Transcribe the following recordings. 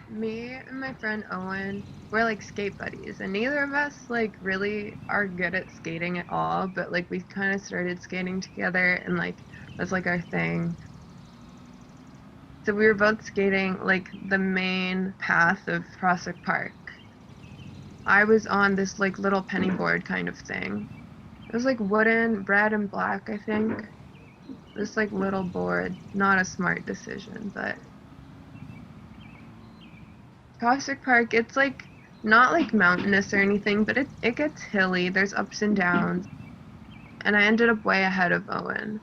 Me and my friend Owen, we're like skate buddies, and neither of us like really are good at skating at all, but like we kind of started skating together and like that's like our thing. So we were both skating like the main path of Prospect Park. I was on this like little penny board kind of thing. It was like wooden, red and black, I think. This like little board, not a smart decision, but Prospect Park, it's like not like mountainous or anything, but it gets hilly. There's ups and downs, and I ended up way ahead of Owen.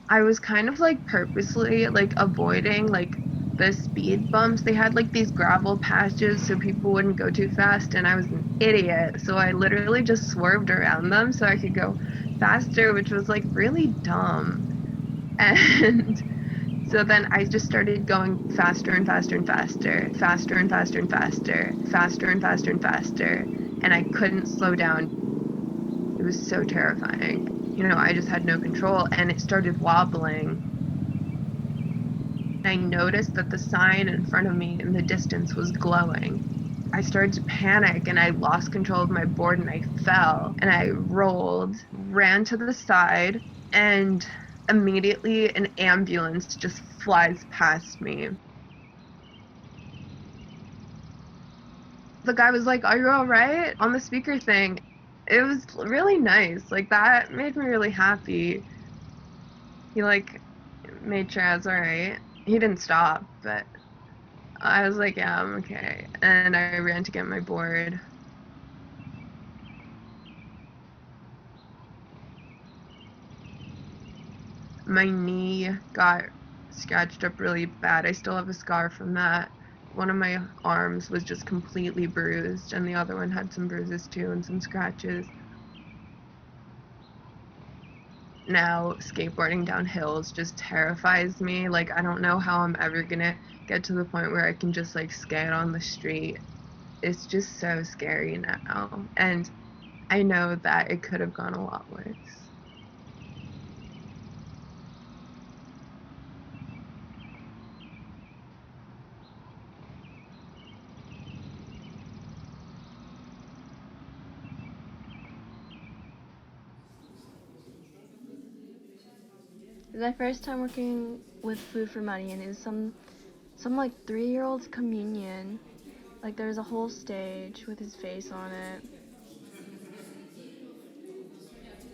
I was kind of like purposely like avoiding like the speed bumps. They had like these gravel patches so people wouldn't go too fast, and I was an idiot. So I literally just swerved around them so I could go faster, which was like really dumb. And so then I just started going faster and faster and faster, faster and faster and faster, faster and faster and faster, and I couldn't slow down. It was so terrifying. I just had no control and it started wobbling. I noticed that the sign in front of me in the distance was glowing. I started to panic and I lost control of my board and I fell and I rolled, ran to the side, and immediately an ambulance just flies past me. The guy was like, "Are you all right?" on the speaker thing. It was really nice. Like that made me really happy. He like made sure I was all right. He didn't stop, but I was like, "Yeah, I'm okay." And I ran to get my board. My knee got scratched up really bad. I still have a scar from that. One of my arms was just completely bruised, and the other one had some bruises too and some scratches. Now skateboarding down hills just terrifies me. Like I don't know how I'm ever gonna get to the point where I can just like skate on the street. It's just so scary now. And I know that it could have gone a lot worse. It was my first time working with Food for Money, and it was some like 3-year-old's communion. Like there was a whole stage with his face on it.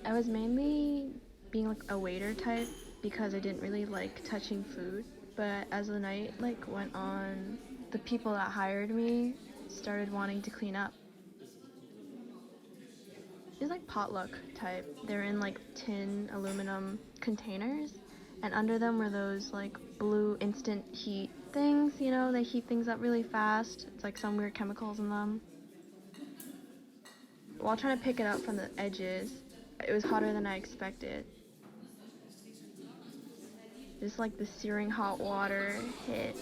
I was mainly being like a waiter type because I didn't really like touching food. But as the night like went on, the people that hired me started wanting to clean up. It was like potluck type. They're in like tin aluminum containers, and under them were those like blue instant heat things. They heat things up really fast. It's like some weird chemicals in them. While trying to pick it up from the edges, it was hotter than I expected. Just like the searing hot water hit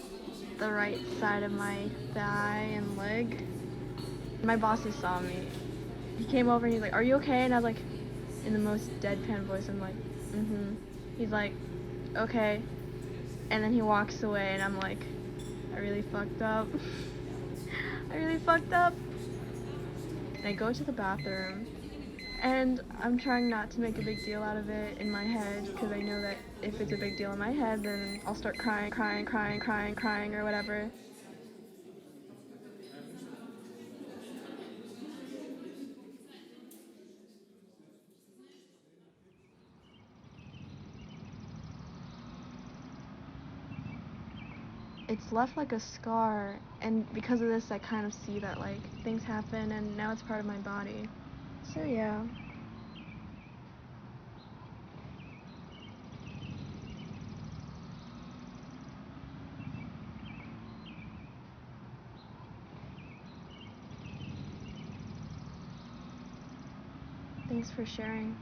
the right side of my thigh and leg. My bosses saw me. He came over and he's like, "Are you okay?" And I was like, in the most deadpan voice, I'm like, "Mm-hmm." He's like, "Okay." And then he walks away, and I'm like, I really fucked up. I really fucked up. And I go to the bathroom, and I'm trying not to make a big deal out of it in my head because I know that if it's a big deal in my head, then I'll start crying, crying, crying, crying, crying, or whatever. It's left like a scar, and because of this, I kind of see that like things happen, and now it's part of my body. So yeah. Thanks for sharing.